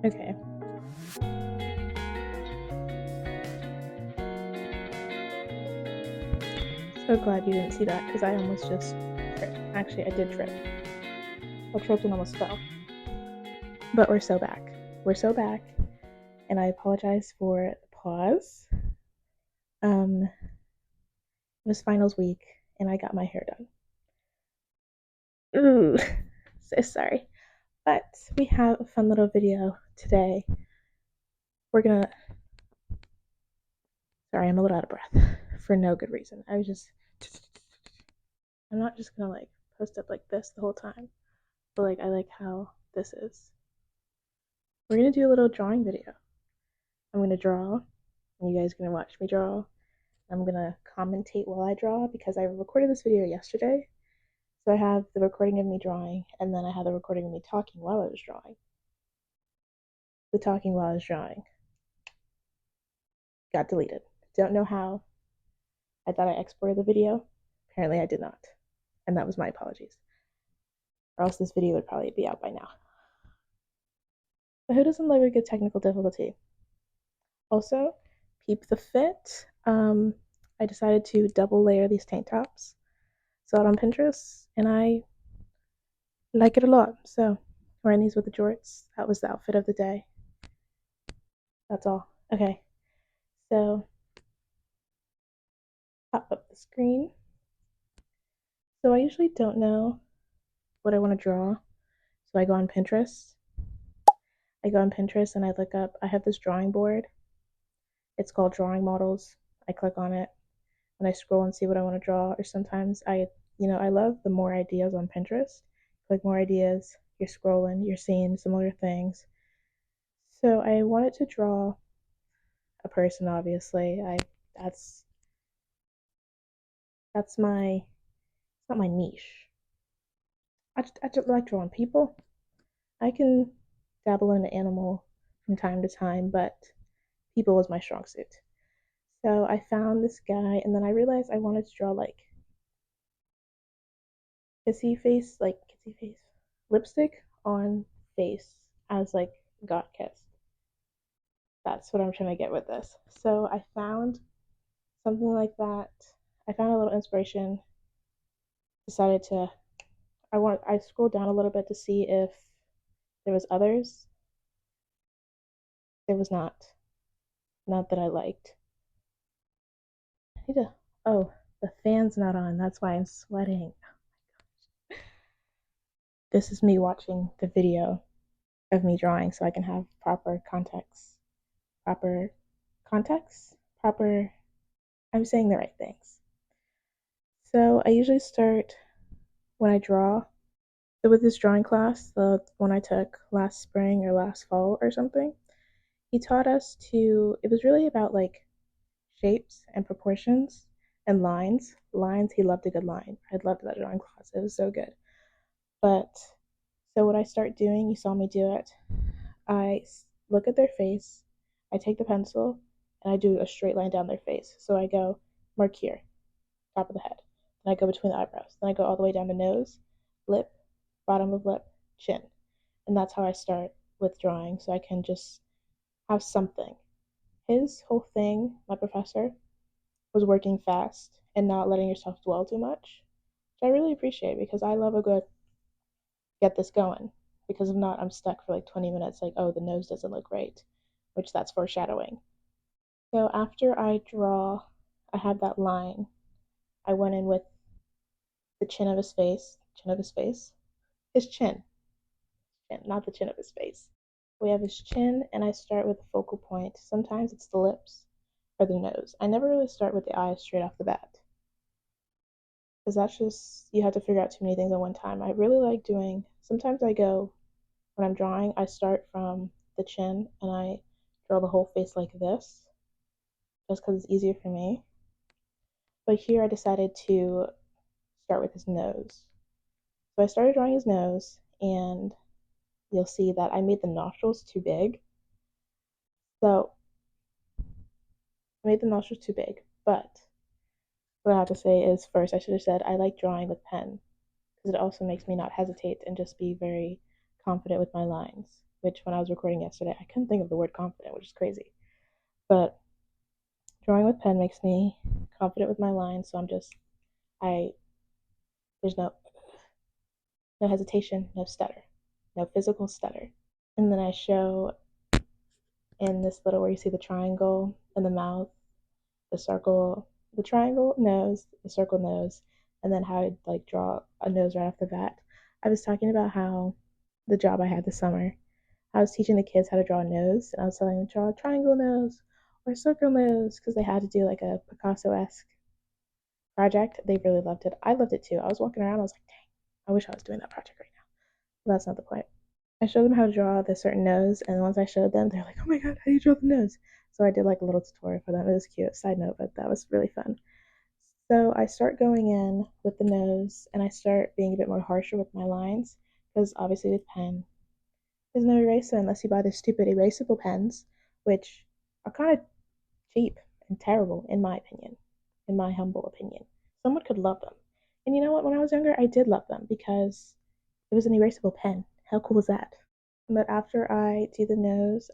Okay. So glad you didn't see that because I almost just tripped. Actually, I did trip. I tripped and almost fell. But we're so back. We're so back. And I apologize for the pause. It was finals week and I got my hair done. Ooh, so sorry. But we have a fun little video today. We're gonna. Sorry, I'm a little out of breath for no good reason. I'm not just gonna like post up like this the whole time, but like I like how this is. We're gonna do a little drawing video. I'm gonna draw, and you guys are gonna watch me draw. I'm gonna commentate while I draw because I recorded this video yesterday. So I have the recording of me drawing, and then I have the recording of me talking while I was drawing. The talking while I was drawing got deleted. Don't know how. I thought I exported the video. Apparently I did not. And that was my apologies. Or else this video would probably be out by now. But who doesn't love a good technical difficulty? Also, peep the fit. I decided to double layer these tank tops. Saw it on Pinterest, and I like it a lot. So, wearing these with the jorts. That was the outfit of the day. That's all. Okay. So, pop up the screen. So, I usually don't know what I want to draw. So, I go on Pinterest. And I look up, I have this drawing board. It's called Drawing Models. I click on it and I scroll and see what I want to draw. Or sometimes I love the more ideas on Pinterest. Click more ideas, you're scrolling, you're seeing similar things. So I wanted to draw a person, obviously. That's my, it's not my niche. I just like drawing people. I can dabble in an animal from time to time, but people was my strong suit. So I found this guy, and then I realized I wanted to draw like kissy face lipstick on face as like got kissed. That's what I'm trying to get with this. So I found something like that. I found a little inspiration. Decided to I scrolled down a little bit to see if there was others. There was not that I liked. I need to oh, the fan's not on. That's why I'm sweating. This is me watching the video of me drawing so I can have proper context. Proper context? Proper. I'm saying the right things. So I usually start when I draw. So with this drawing class, the one I took last spring or last fall or something, he taught us it was really about like shapes and proportions and lines. Lines, he loved a good line. I loved that drawing class. It was so good. But so what I start doing, you saw me do it, I look at their face, I take the pencil, and I do a straight line down their face. So I go mark here, top of the head. Then I go between the eyebrows. Then I go all the way down the nose, lip, bottom of lip, chin. And that's how I start with drawing, so I can just have something. His whole thing, my professor, was working fast and not letting yourself dwell too much, which I really appreciate because I love a good get this going. Because if not, I'm stuck for like 20 minutes, like, oh, the nose doesn't look right, which that's foreshadowing. So after I draw, I have that line. I went in with the chin of his face, his chin, not the chin of his face. We have his chin, and I start with the focal point. Sometimes it's the lips or the nose. I never really start with the eyes straight off the bat. Because that's just, you have to figure out too many things at one time. I really like doing, sometimes when I'm drawing, I start from the chin and I draw the whole face like this, just because it's easier for me. But here I decided to start with his nose. So I started drawing his nose, and you'll see that I made the nostrils too big. So I made the nostrils too big, but what I have to say is first I should have said I like drawing with pen because it also makes me not hesitate and just be very confident with my lines. which when I was recording yesterday, I couldn't think of the word confident, which is crazy. But drawing with pen makes me confident with my lines, so I, there's no hesitation, no stutter, no physical stutter. And then I show in this little where you see the triangle and the mouth, the circle, the triangle nose, the circle nose, and then how I'd like draw a nose right off the bat. I was talking about how the job I had this summer, I was teaching the kids how to draw a nose, and I was telling them to draw a triangle nose or a circle nose because they had to do like a Picasso-esque project. They really loved it. I loved it too. I was walking around, I was like, dang, I wish I was doing that project right now. But that's not the point. I showed them how to draw the certain nose, and once I showed them, they're like, "Oh my god, how do you draw the nose?" So I did like a little tutorial for them. It was cute. Side note, but that was really fun. So I start going in with the nose, and I start being a bit more harsher with my lines because obviously with pen, there's no eraser unless you buy the stupid erasable pens, which are kind of cheap and terrible in my opinion, in my humble opinion. Someone could love them, and you know what? When I was younger, I did love them because it was an erasable pen. How cool was that? But after I do the nose,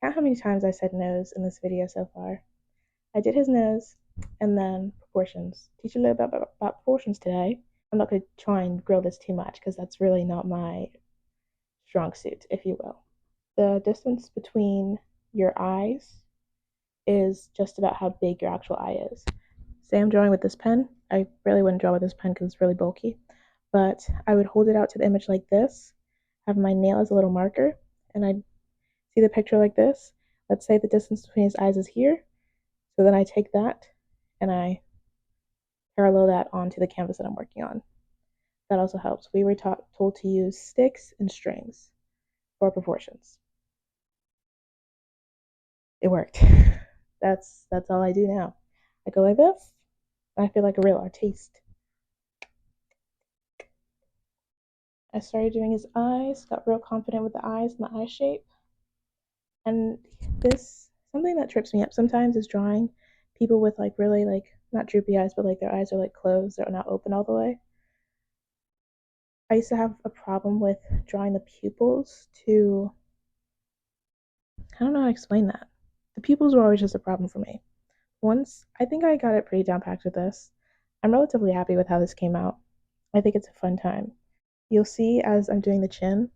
count how many times I said nose in this video so far. I did his nose and then proportions. Teach you a little bit about proportions today. I'm not going to try and grill this too much because that's really not my strong suit, if you will. The distance between your eyes is just about how big your actual eye is. Say I'm drawing with this pen. I really wouldn't draw with this pen because it's really bulky, but I would hold it out to the image like this, have my nail as a little marker, and I'd see the picture like this. Let's say the distance between his eyes is here. So then I take that and I parallel that onto the canvas that I'm working on. That also helps. We were told to use sticks and strings for proportions. It worked. That's all I do now. I go like this, and I feel like a real artiste. I started doing his eyes, got real confident with the eyes and the eye shape. And this, something that trips me up sometimes is drawing people with like really like, not droopy eyes, but like their eyes are like closed, they're not open all the way. I used to have a problem with drawing the pupils to, I don't know how to explain that. The pupils were always just a problem for me. Once, I think I got it pretty down packed with this. I'm relatively happy with how this came out. I think it's a fun time. You'll see as I'm doing the chin,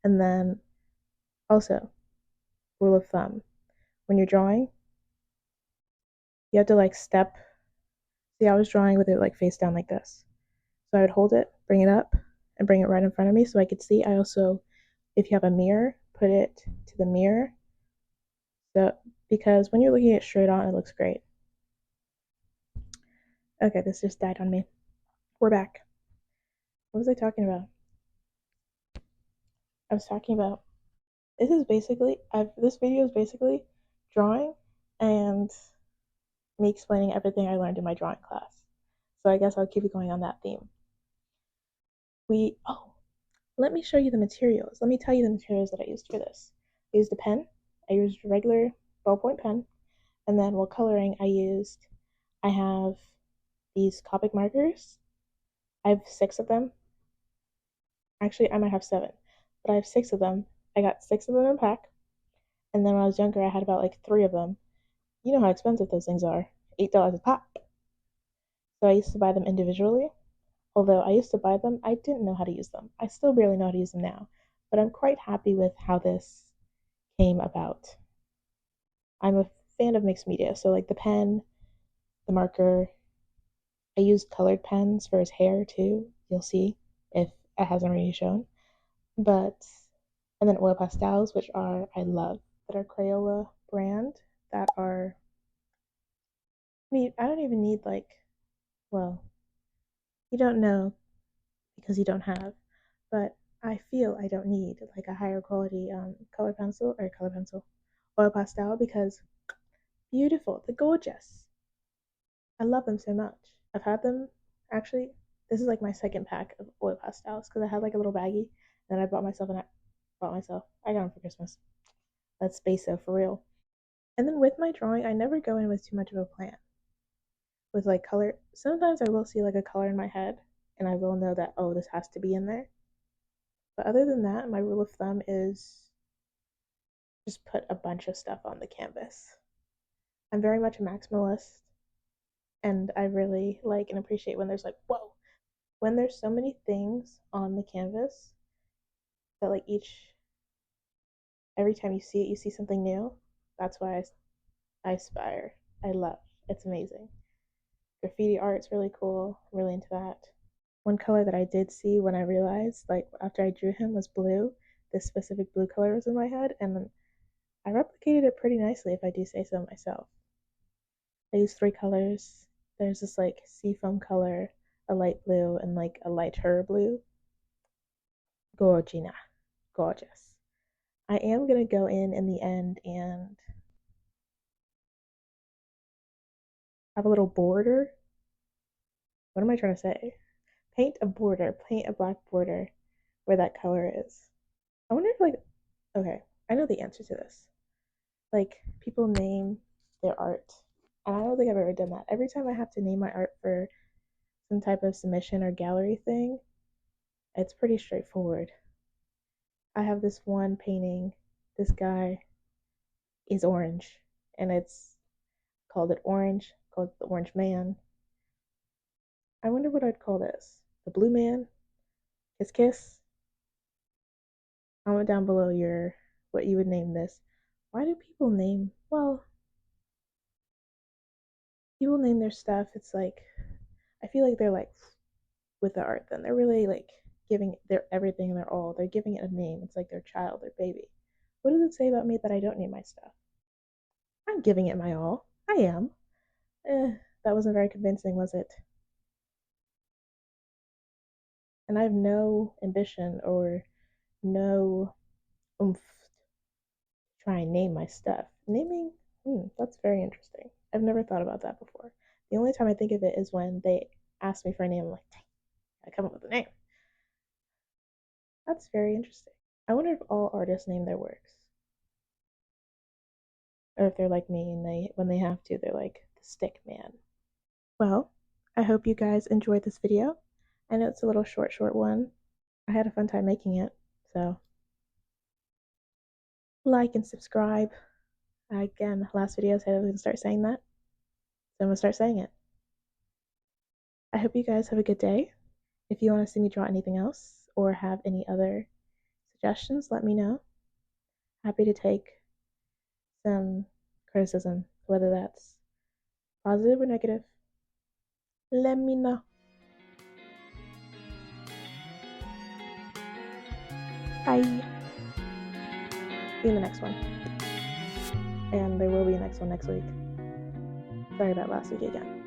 and then also, rule of thumb, when you're drawing, you have to like step. See, I was drawing with it like face down like this. So I would hold it, bring it up, and bring it right in front of me so I could see. I also, if you have a mirror, put it to the mirror. So, because when you're looking at it straight on, it looks great. Okay, this just died on me. We're back. What was I talking about? I was talking about this video is basically drawing and me explaining everything I learned in my drawing class. So I guess I'll keep it going on that theme. Let me show you the materials. Let me tell you the materials that I used for this. I used a pen. I used a regular ballpoint pen. And then while coloring, I have these Copic markers. I have 6 of them. Actually, I might have 7, but I have 6 of them. I got 6 of them in a pack. And then when I was younger, I had about like 3 of them. You know how expensive those things are, $8 a pop. So I used to buy them individually. Although I used to buy them, I didn't know how to use them. I still barely know how to use them now, but I'm quite happy with how this came about. I'm a fan of mixed media, so like the pen, the marker. I used colored pens for his hair too. You'll see if it hasn't already shown. But and then oil pastels, which are I love, that are Crayola brand. That are I don't even need like, well, you don't know because you don't have, but I feel I don't need like a higher quality color pencil, oil pastel because beautiful, they're gorgeous. I love them so much. I've had them actually. This is like my second pack of oil pastels because I had like a little baggie, and then I bought myself. I got them for Christmas. That's Spaso for real. And then with my drawing, I never go in with too much of a plan. With like color, sometimes I will see like a color in my head, and I will know that oh, this has to be in there. But other than that, my rule of thumb is just put a bunch of stuff on the canvas. I'm very much a maximalist, and I really like and appreciate when there's like, whoa, when there's so many things on the canvas that like every time you see it, you see something new. That's why I aspire. I love. It's amazing. Graffiti art's really cool. I'm really into that. One color that I did see when I realized, like after I drew him, was blue. This specific blue color was in my head, and I replicated it pretty nicely, if I do say so myself. I used three colors. There's this like seafoam color, a light blue, and like a lighter blue. Gorgina. Gorgeous. I am gonna go in the end and have a little border. What am I trying to say? Paint a border, paint a black border where that color is. I wonder if like, okay, I know the answer to this. Like people name their art, and I don't think I've ever done that. Every time I have to name my art for some type of submission or gallery thing, it's pretty straightforward. I have this one painting. This guy is orange, and it's called it Orange, called the Orange Man. I wonder what I'd call this. The Blue Man? Kiss Kiss? Comment down below your what you would name this. Why do people name? Well, people name their stuff. It's like I feel like they're like with the art. Then they're really like giving their everything and their all. They're giving it a name. It's like their child, their baby. What does it say about me that I don't name my stuff? I'm giving it my all. I am. That wasn't very convincing, was it? And I have no ambition or no oomph to try and name my stuff. Naming, that's very interesting. I've never thought about that before. The only time I think of it is when they ask me for a name. I'm like, dang, I come up with a name. That's very interesting. I wonder if all artists name their works, or if they're like me and they, when they have to, they're like the stick man. Well, I hope you guys enjoyed this video. I know it's a little short one. I had a fun time making it, so like and subscribe. Again, last video said I was gonna start saying that, so I'm gonna start saying it. I hope you guys have a good day. If you want to see me draw anything else or have any other suggestions, let me know. Happy to take some criticism, whether that's positive or negative. Let me know. Bye. See you in the next one. And there will be a next one next week. Sorry about last week again.